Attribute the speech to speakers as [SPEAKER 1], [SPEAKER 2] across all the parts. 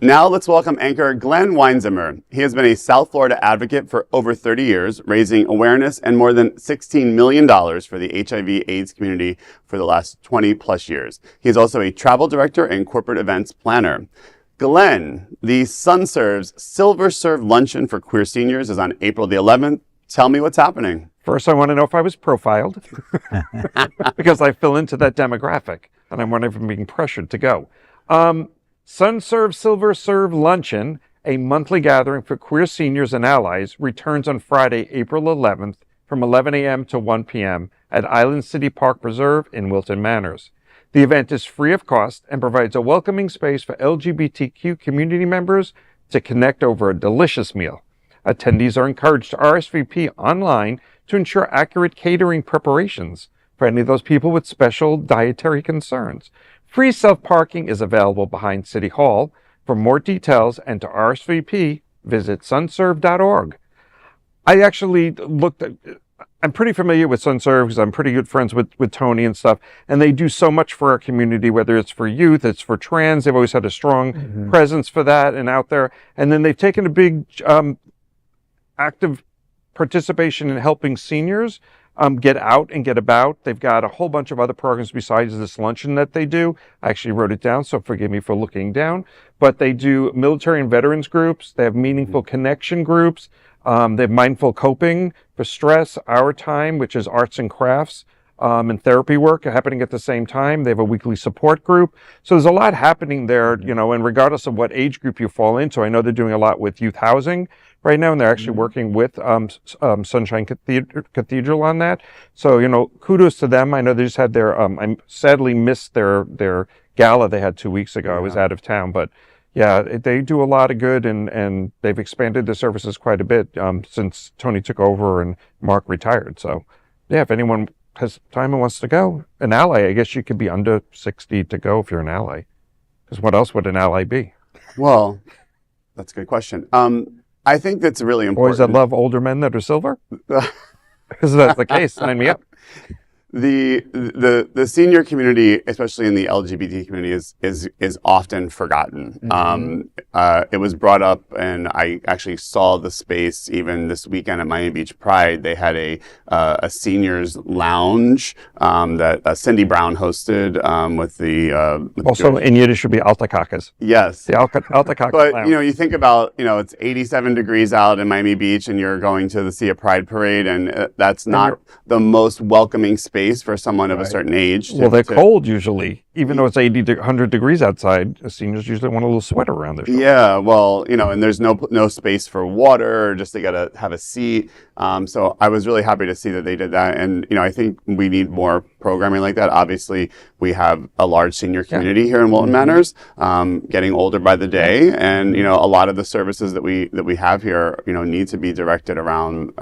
[SPEAKER 1] Now let's welcome anchor Glenn Weinzimmer. He has been a South Florida advocate for over 30 years, raising awareness and more than $16 million for the HIV/AIDS community for the last 20 plus years. He is also a travel director and corporate events planner. Glenn, the Sunserve's SilverServe Luncheon for queer seniors is on April the 11th. Tell me what's happening.
[SPEAKER 2] First, I want to know if I was profiled because I fill into that demographic and I'm wondering if I'm being pressured to go. Sunserve SilverServe Luncheon, a monthly gathering for queer seniors and allies, returns on Friday, April 11th from 11 a.m. to 1 p.m. at Island City Park Reserve in Wilton Manors. The event is free of cost and provides a welcoming space for LGBTQ community members to connect over a delicious meal. Attendees are encouraged to RSVP online to ensure accurate catering preparations for any of those people with special dietary concerns. Free self-parking is available behind City Hall. For more details and to RSVP, visit sunserve.org. I actually I'm pretty familiar with Sunserve because I'm pretty good friends with Tony and stuff, and they do so much for our community, whether it's for youth, it's for trans. They've always had a strong presence for that and out there. And then they've taken a big active participation in helping seniors get out and get about. They've got a whole bunch of other programs besides this luncheon that they do. I actually wrote it down, so forgive me for looking down. But they do military and veterans groups. They have meaningful connection groups. They have mindful coping for stress, our time, which is arts and crafts, and therapy work happening at the same time. They have a weekly support group. So there's a lot happening there, and regardless of what age group you fall into, I know they're doing a lot with youth housing right now, and they're actually working with Sunshine Cathedral on that. So, kudos to them. I know they just had their, I sadly missed their gala they had 2 weeks ago. I was out of town, but yeah, they do a lot of good, and they've expanded their services quite a bit since Tony took over and Mark retired. So yeah, if anyone has time and wants to go, an ally, I guess you could be under 60 to go if you're an ally. Because what else would an ally be?
[SPEAKER 1] Well, that's a good question. I think that's really important.
[SPEAKER 2] Boys that love older men that are silver? Because that's the case, sign me up.
[SPEAKER 1] The senior community, especially in the LGBT community, is often forgotten. It was brought up, and I actually saw the space even this weekend at Miami Beach Pride. They had a seniors lounge that Cindy Brown hosted with the
[SPEAKER 2] also in Yiddish should be Altakakas.
[SPEAKER 1] Yes,
[SPEAKER 2] the Altakakas.
[SPEAKER 1] But
[SPEAKER 2] lounge.
[SPEAKER 1] You think about it's 87 degrees out in Miami Beach, and you're going to see a Pride parade, and that's not the most welcoming space for someone of a certain age.
[SPEAKER 2] Well, they're cold usually. Even though it's 80 to 100 degrees outside, seniors usually want a little sweater around their shoulders.
[SPEAKER 1] Yeah, well, and there's no space for water, or just they got to have a seat. So I was really happy to see that they did that. And, I think we need more programming like that. Obviously, we have a large senior community here in Wilton Manors, getting older by the day. And, a lot of the services that we have here, need to be directed around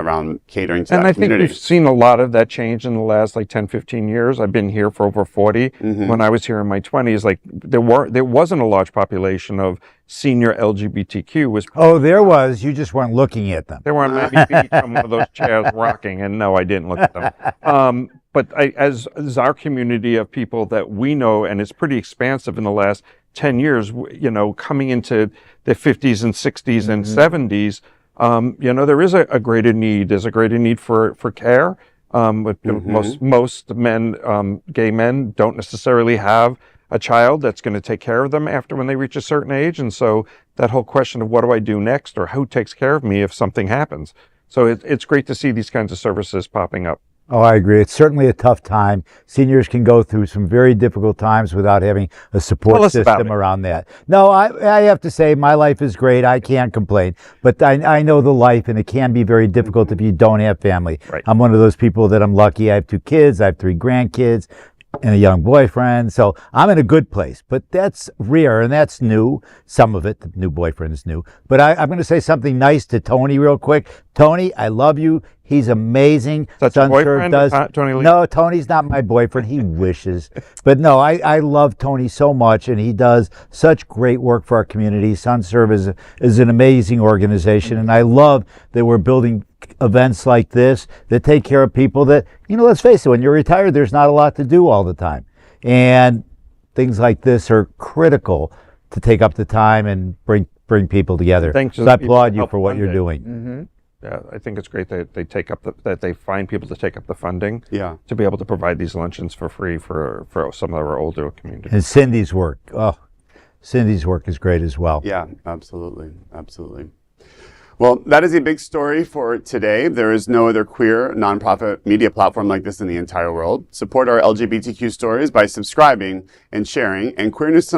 [SPEAKER 1] catering to that community. And I think
[SPEAKER 2] we've seen a lot of that change in the last 10, 15 years. I've been here for over 40. When I was here in my 20s, there wasn't a large population of senior LGBTQ.
[SPEAKER 3] There was. You just weren't looking at them.
[SPEAKER 2] They were on Miami Beach on one of those chairs rocking, and no, I didn't look at them. But as our community of people that we know, and it's pretty expansive in the last 10 years, coming into the 50s and 60s and 70s, there is a greater need. There's a greater need for care. Most men, gay men, don't necessarily have a child that's going to take care of them after when they reach a certain age. And so that whole question of what do I do next, or who takes care of me if something happens. So it's great to see these kinds of services popping up.
[SPEAKER 3] Oh, I agree. It's certainly a tough time. Seniors can go through some very difficult times without having a support system around that. No, I have to say my life is great. I can't complain. But I know the life, and it can be very difficult if you don't have family.
[SPEAKER 2] Right.
[SPEAKER 3] I'm one of those people that I'm lucky. I have 2 kids. I have 3 grandkids and a young boyfriend. So I'm in a good place. But that's rare, and that's new. Some of it, the new boyfriend is new. But I'm going to say something nice to Tony real quick. Tony, I love you. He's amazing.
[SPEAKER 2] That's your boyfriend? Tony Lee?
[SPEAKER 3] No, Tony's not my boyfriend. He wishes. But no, I love Tony so much, and he does such great work for our community. Sunserve is an amazing organization, and I love that we're building events like this that take care of people that, let's face it, when you're retired, there's not a lot to do all the time. And things like this are critical to take up the time and bring people together.
[SPEAKER 2] Thanks to
[SPEAKER 3] So
[SPEAKER 2] the
[SPEAKER 3] I
[SPEAKER 2] people
[SPEAKER 3] applaud
[SPEAKER 2] who
[SPEAKER 3] you
[SPEAKER 2] help
[SPEAKER 3] for what
[SPEAKER 2] fund
[SPEAKER 3] you're
[SPEAKER 2] it.
[SPEAKER 3] doing.
[SPEAKER 2] Yeah, I think it's great that they take up that they find people to take up the funding
[SPEAKER 1] Yeah.
[SPEAKER 2] to be able to provide these luncheons for free for some of our older communities.
[SPEAKER 3] And Cindy's work. Oh, Cindy's work is great as well.
[SPEAKER 1] Yeah, absolutely. Absolutely. Well, that is a big story for today. There is no other queer nonprofit media platform like this in the entire world. Support our LGBTQ stories by subscribing and sharing. And Queer News Tonight